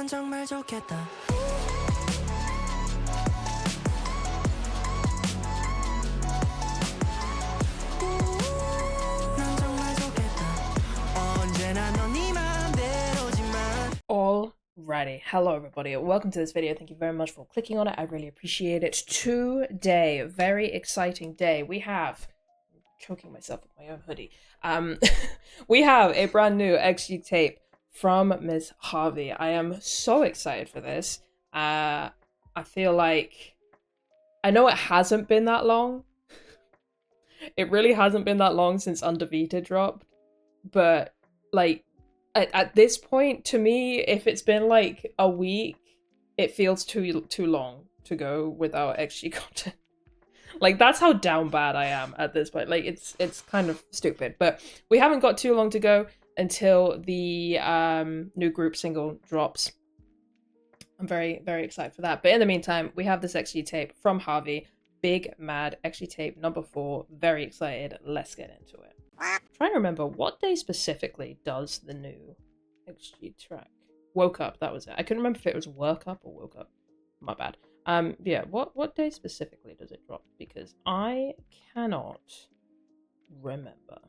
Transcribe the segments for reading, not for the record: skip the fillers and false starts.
넌 정말 좋겠다. 넌 정말 좋겠다. 언제나 넌 네 맘대로지만. Alrighty, hello everybody, welcome to this video. Thank you very much for clicking on it. I really appreciate it. Today, very exciting day. We have, I'm choking myself with my own hoodie. We have a brand new XG tape from Miss Harvey. I am so excited for this. I feel like, I know it hasn't been that long. It really hasn't been that long since Undefeated dropped, but like, at this point, to me, if it's been like a week, it feels too long to go without XG content. Like, that's how down bad I am at this point. Like, it's kind of stupid, but we haven't got too long to go until the new group single drops. I'm very, very excited for that. But in the meantime, we have this XG tape from Harvey. Big Mad XG tape number 4. Very excited. Let's get into it. I'm trying to remember what day specifically does the new XG track. Woke Up, that was it. I couldn't remember if it was Work Up or Woke Up. My bad. Yeah, what day specifically does it drop? Because I cannot remember.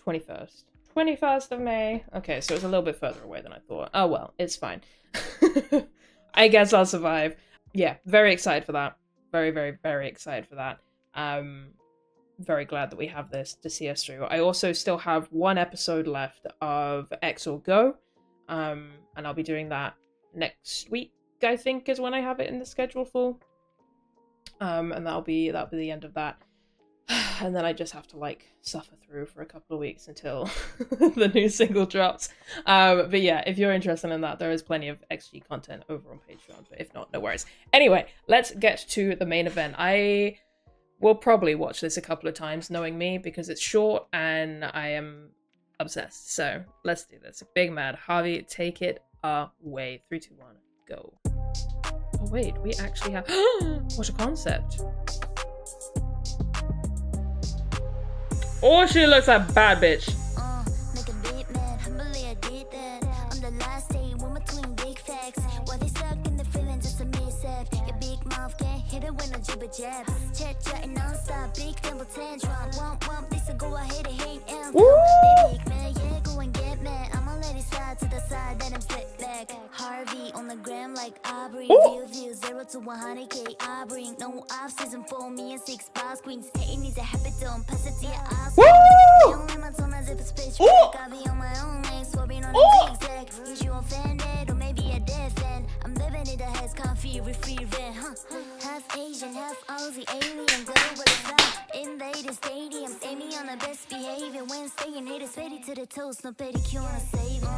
21st. 21st of May. Okay, so it's a little bit further away than I thought. Oh well, it's fine. I guess I'll survive. Yeah, very excited for that. Very, very, very excited for that. Very glad that we have this to see us through. I also still have one episode left of X or Go, and I'll be doing that next week, I think, is when I have it in the schedule for. And that'll be the end of that. And then I just have to like suffer through for a couple of weeks until the new single drops. But yeah, if you're interested in that, there is plenty of XG content over on Patreon. But if not, no worries. Anyway, let's get to the main event. I will probably watch this a couple of times, knowing me, because it's short and I am obsessed. So let's do this. Big Mad, Harvey, take it away. 3, 2, 1, go. Oh wait, we actually have what a concept. Oh, she looks like a bad bitch. Make a beat, man. Humbly I did that. On the last day, one between big facts. While they stuck in the feeling, just a mishap. Your big mouth can't hit it when no jibber jabs. Chat chatting non-stop, big temple tantrum. Womp, this a go ahead and hate and big man, yeah, go and get mad. I'ma let it slide to the side, then I'm slip back. Harvey on the gram like Aubrey. View 0 to 100K. I bring no off season for me and 6 boss queens. Hating is a habit, don't pass it to your eyes. Only my tone as if it's pitch black. I be on my own lane, swerving on the zigzag. Is you offended or maybe a dead fan? I'm living in the heads, coffee with free rent, huh? Half Asian, half Aussie, alien, global fly. Invading stadiums, aiming on the best behavior. When staying haters ready to the toast, no pedicure on a saving.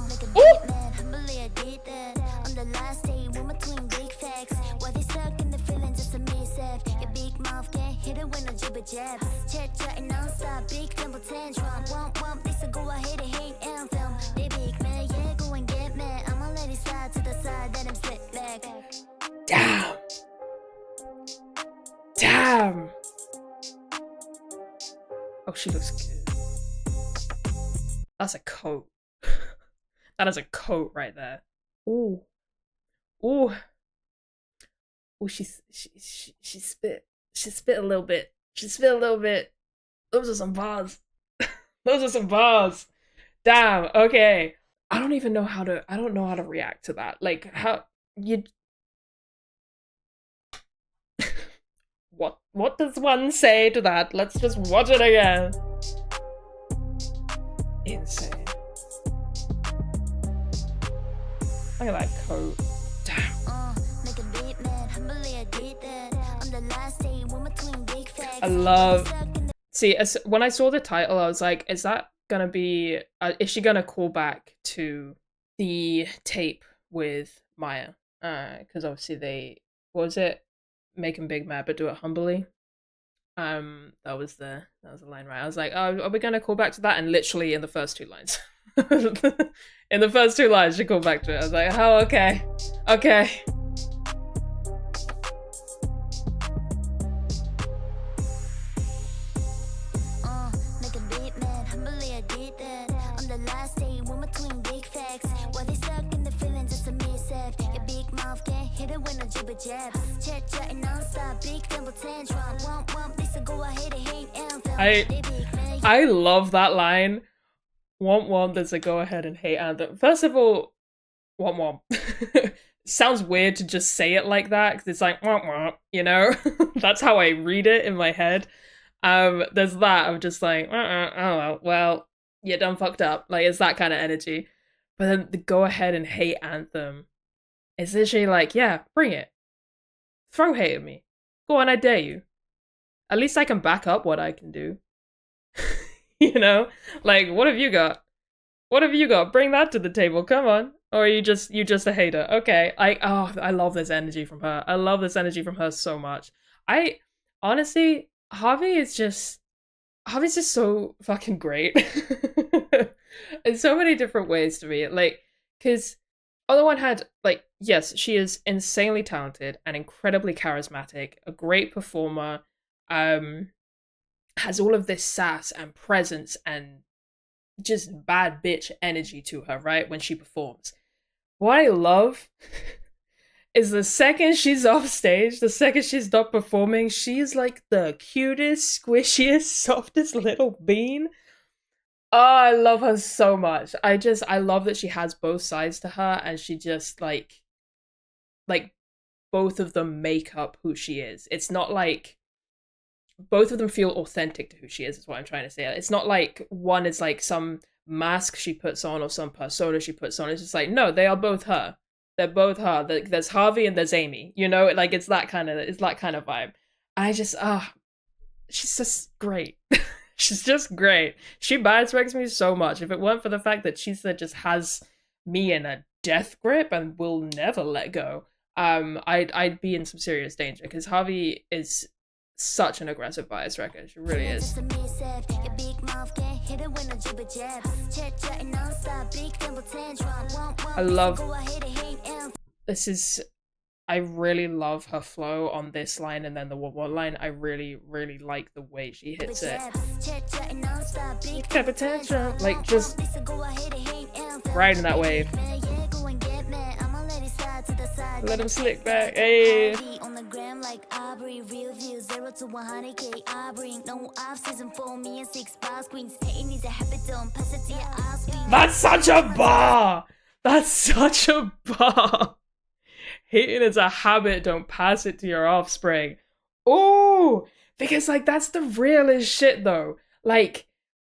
Like a beat man, humbly I did that. On the last day, one between big facts. While they stuck in the feeling, just a mishap. Your big mouth can't hit it when no jibber jabs. Chat chatting non-stop, big temple tantrum. Womp, this a go ahead and hate and film. They big man, yeah, go and get mad. I'ma let it slide to the side, then I'm slip back. Damn. Oh, she looks good. That's a coat. That is a coat right there. Ooh. Ooh. Ooh, she spit. She spit a little bit. She spit a little bit. Those are some bars. Those are some bars. Damn. Okay. I don't know how to react to that. Like, how you What does one say to that? Let's just watch it again. Insane. Look at that coat. Damn. I love. See, when I saw the title, I was like, is that gonna be? Is she gonna call back to the tape with Maya? Because obviously what was it? Make him big mad, but do it humbly. That was the line, right? I was like, oh, are we gonna call back to that? And literally in the first 2 lines, in the first 2 lines, she called back to it. I was like, oh, okay. Make a beat man, humbly I did that. On the last day, one between big facts. While they stuck in the hit it when I jibber jabs. Chat chatting non-stop, big temple tantrum. Womp this a go ahead and hate anthem. I love that line. Womp there's a go ahead and hate anthem. First of all, womp sounds weird to just say it like that because it's like womp, you know. That's how I read it in my head. There's that. I'm just like, oh well, you done fucked up. Like it's that kind of energy. But then the go ahead and hate anthem is literally like, yeah, bring it. Throw hate at me. Go on, I dare you. At least I can back up what I can do. You know? Like, what have you got? What have you got? Bring that to the table. Come on. Or are you just a hater? Okay. I love this energy from her. I love this energy from her so much. Honestly, Harvey's just so fucking great. In so many different ways to me. Like, because on the one hand, like, yes, she is insanely talented and incredibly charismatic, a great performer, has all of this sass and presence and just bad bitch energy to her, right, when she performs. What I love is the second she's off stage, the second she's done performing, she's like the cutest, squishiest, softest little bean. Oh, I love her so much. I love that she has both sides to her, and she just like both of them make up who she is. It's not like both of them feel authentic to who she is what I'm trying to say. It's not like one is like some mask she puts on or some persona she puts on. It's just like, no, they are both her. They're both her. There's Harvey and there's Amy, you know? Like, it's that kind of vibe. I just, she's just great. She's just great. She bias-wrecks me so much. If it weren't for the fact that she just has me in a death grip and will never let go, I'd be in some serious danger, because Harvey is such an aggressive bias wrecker. She really is. I love I really love her flow on this line, and then the one line, I really, really like the way she hits it. Like, just riding that wave. Let him slick back. Hey. That's such a bar! That's such a bar! Hating is a habit, don't pass it to your offspring. Oh, because like that's the realest shit though. Like,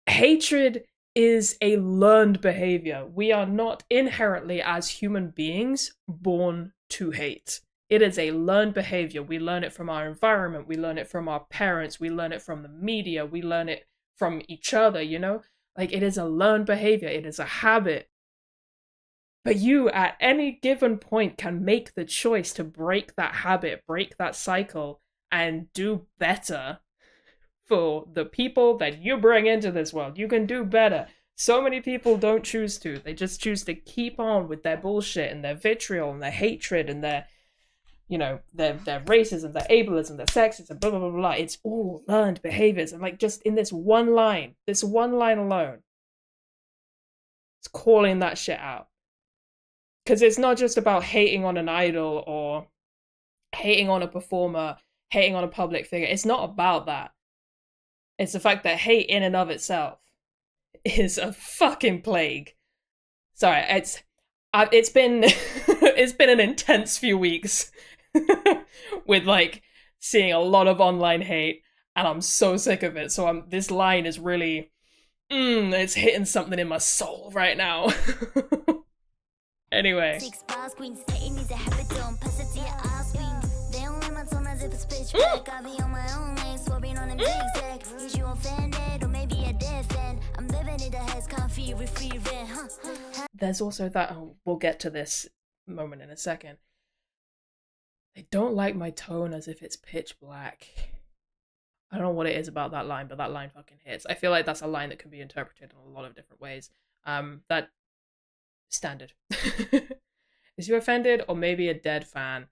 hatred is a learned behavior. We are not inherently, as human beings, born to hate. It is a learned behavior. We learn it from our environment. We learn it from our parents. We learn it from the media. We learn it from each other, you know? Like, it is a learned behavior. It is a habit. But you, at any given point, can make the choice to break that habit, break that cycle, and do better for the people that you bring into this world. You can do better. So many people don't choose to. They just choose to keep on with their bullshit and their vitriol and their hatred and their, you know, their racism, their ableism, their sexism, blah, blah, blah, blah. It's all learned behaviors. And like, just in this one line alone, it's calling that shit out. Because it's not just about hating on an idol or hating on a performer, hating on a public figure. It's not about that. It's the fact that hate in and of itself is a fucking plague. Sorry, it's been it's been an intense few weeks with like seeing a lot of online hate, and I'm so sick of it. So this line is really it's hitting something in my soul right now. Anyway. There's also that, we'll get to this moment in a second. They don't like my tone as if it's pitch black. I don't know what it is about that line, but that line fucking hits. I feel like that's a line that can be interpreted in a lot of different ways. That standard. Is you offended or maybe a dead fan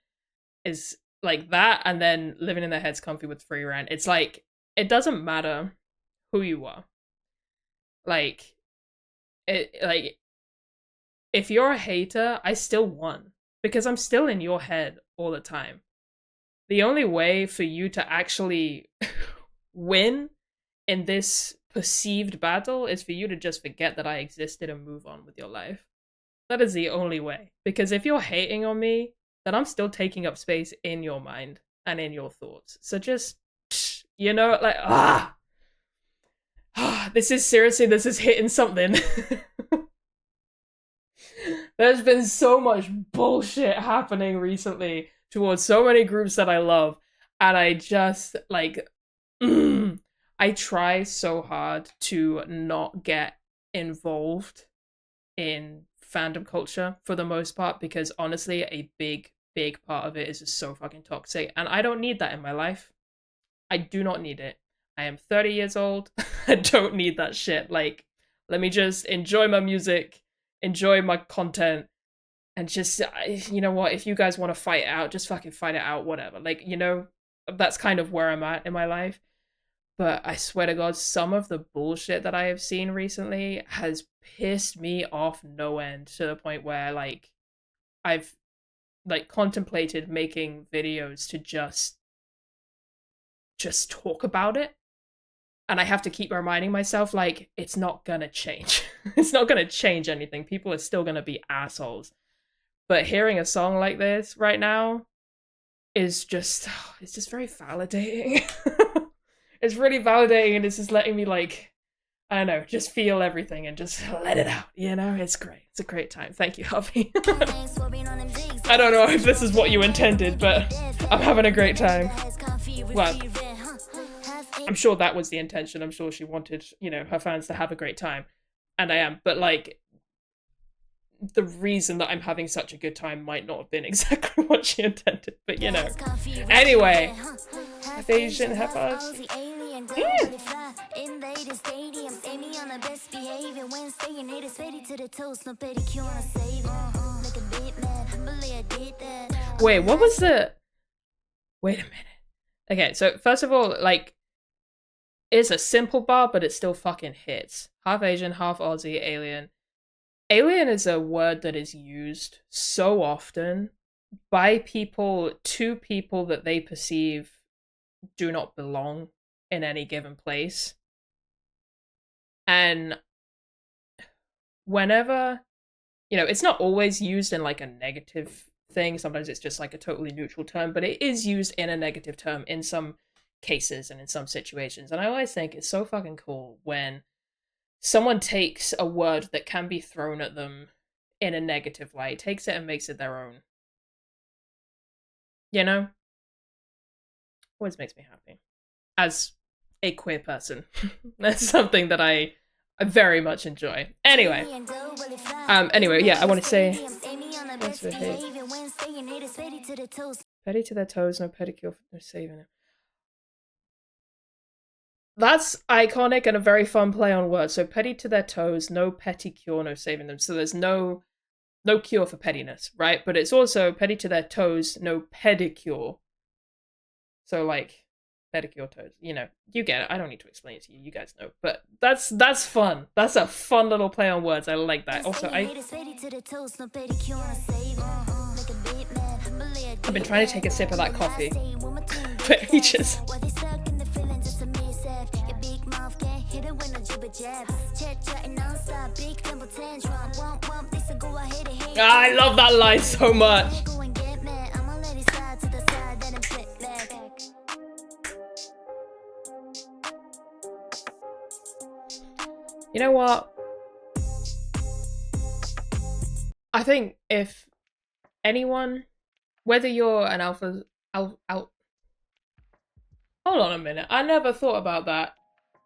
is like that, and then living in their heads comfy with free rent. It's like, it doesn't matter who you are. Like, if you're a hater, I still won, because I'm still in your head all the time. The only way for you to actually win in this perceived battle is for you to just forget that I existed and move on with your life. That is the only way. Because if you're hating on me, then I'm still taking up space in your mind and in your thoughts. So just, you know, like, this is hitting something. There's been so much bullshit happening recently towards so many groups that I love. And I just, like, I try so hard to not get involved in fandom culture for the most part, because honestly, a big part of it is just so fucking toxic. And I don't need that in my life. I do not need it. I am 30 years old. I don't need that shit. Like, let me just enjoy my music, enjoy my content, and just, you know what, if you guys want to fight it out, just fucking fight it out, whatever. Like, you know, that's kind of where I'm at in my life. But I swear to God, some of the bullshit that I have seen recently has pissed me off no end, to the point where, like, I've, like, contemplated making videos to just talk about it. And I have to keep reminding myself, like, it's not gonna change. It's not gonna change anything. People are still gonna be assholes. But hearing a song like this right now is just, it's just very validating. It's really validating, and it's just letting me, like, I don't know, just feel everything and just let it out, you know? It's great. It's a great time. Thank you, Harvey. I don't know if this is what you intended, but I'm having a great time. Well, I'm sure that was the intention. I'm sure she wanted, you know, her fans to have a great time. And I am. But, like, the reason that I'm having such a good time might not have been exactly what she intended. But, you know. Anyway. Half Asian, half us. Wait, what was the... Wait a minute. Okay, so first of all, like, it's a simple bar, but it still fucking hits. Half Asian, half Aussie, alien. Alien is a word that is used so often by people to people that they perceive do not belong in any given place. And whenever, you know, it's not always used in, like, a negative thing. Sometimes it's just, like, a totally neutral term, but it is used in a negative term in some cases and in some situations. And I always think it's so fucking cool when someone takes a word that can be thrown at them in a negative light, takes it and makes it their own. You know? Always makes me happy. As a queer person. That's something that I very much enjoy. Anyway, yeah, I want to say... What's the hate? Petty to their toes, no pedicure, no saving it. That's iconic and a very fun play on words. So petty to their toes, no petty cure, no saving them. So there's no cure for pettiness, right? But it's also petty to their toes, no pedicure. So, like, pedicure toes. You know, you get it. I don't need to explain it to you. You guys know. But that's fun. That's a fun little play on words. I like that. Also, I've been trying to take a sip of that coffee for ages. I love that line so much. You know what? I think if anyone, whether you're an alpha, hold on a minute. I never thought about that.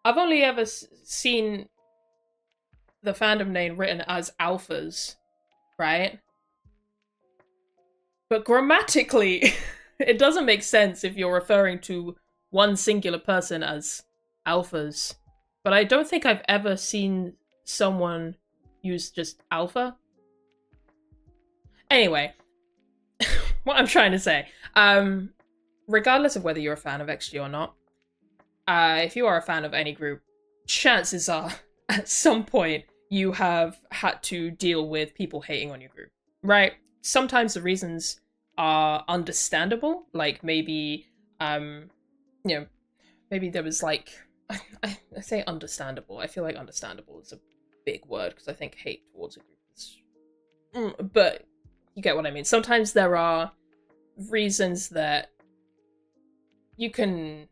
I've only ever seen the fandom name written as alphas, right? But grammatically, it doesn't make sense if you're referring to one singular person as alphas. But I don't think I've ever seen someone use just alpha. Anyway, what I'm trying to say, regardless of whether you're a fan of XG or not, if you are a fan of any group, chances are at some point you have had to deal with people hating on your group, right? sometimes the reasons are understandable. Like maybe, you know, maybe there was like, I say understandable. I feel like understandable is a big word because I think hate towards a group is, but you get what I mean. Sometimes there are reasons that you can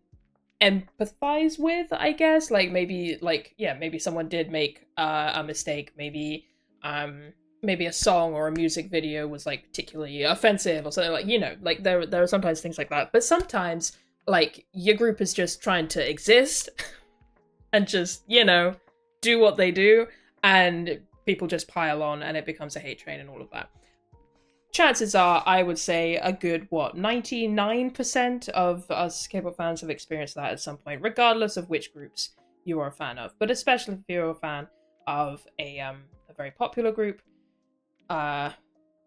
empathize with, I guess. Like maybe, like, yeah, maybe someone did make a mistake. Maybe maybe a song or a music video was like particularly offensive or something, like, you know, like there are sometimes things like that. But sometimes like your group is just trying to exist and just, you know, do what they do, and people just pile on and it becomes a hate train and all of that. Chances are, I would say a good, what, 99% of us K-pop fans have experienced that at some point, regardless of which groups you are a fan of. But especially if you're a fan of a very popular group,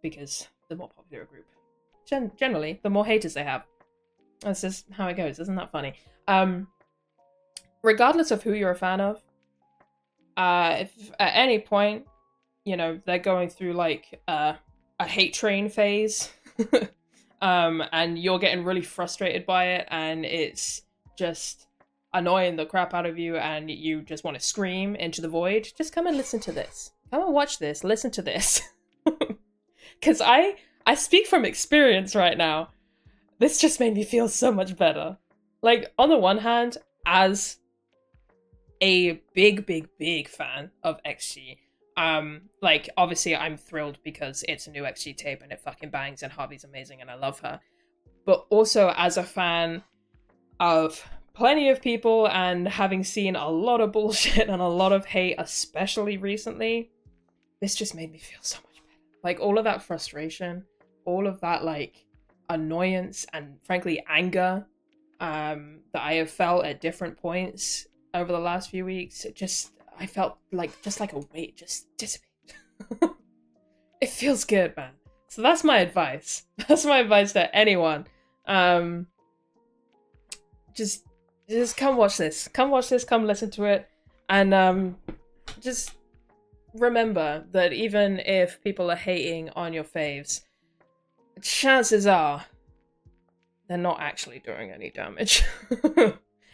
because the more popular a group, generally, the more haters they have. That's just how it goes. Isn't that funny? Regardless of who you're a fan of, if at any point, you know, they're going through like a hate train phase, and you're getting really frustrated by it, and it's just annoying the crap out of you, and you just want to scream into the void, just come and listen to this. Come and watch this. Listen to this. Because I speak from experience right now. This just made me feel so much better. Like, on the one hand, as a big fan of XG, like, obviously I'm thrilled because it's a new XG tape and it fucking bangs and Harvey's amazing and I love her. But also as a fan of plenty of people and having seen a lot of bullshit and a lot of hate, especially recently, this just made me feel so much better. Like, all of that frustration, all of that, like, annoyance and frankly anger that I have felt at different points over the last few weeks, I felt like just like a weight just dissipate. It feels good, man. So that's my advice. That's my advice to anyone. Just come watch this. Come watch this, come listen to it. And just remember that even if people are hating on your faves, chances are they're not actually doing any damage.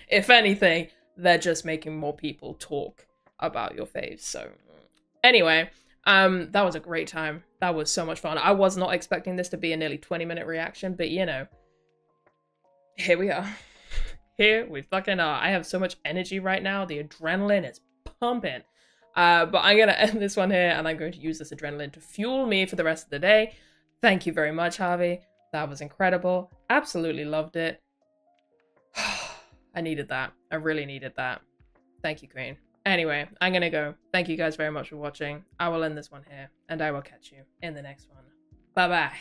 If anything, they're just making more people talk about your faves. So anyway, that was a great time. That was so much fun. I was not expecting this to be a nearly 20-minute reaction, but you know, here we are. Here we fucking are. I have so much energy right now. The adrenaline is pumping. But I'm going to end this one here, and I'm going to use this adrenaline to fuel me for the rest of the day. Thank you very much, Harvey. That was incredible. Absolutely loved it. I needed that. I really needed that. Thank you, Queen. Anyway, I'm gonna go. Thank you guys very much for watching. I will end this one here, and I will catch you in the next one. Bye-bye.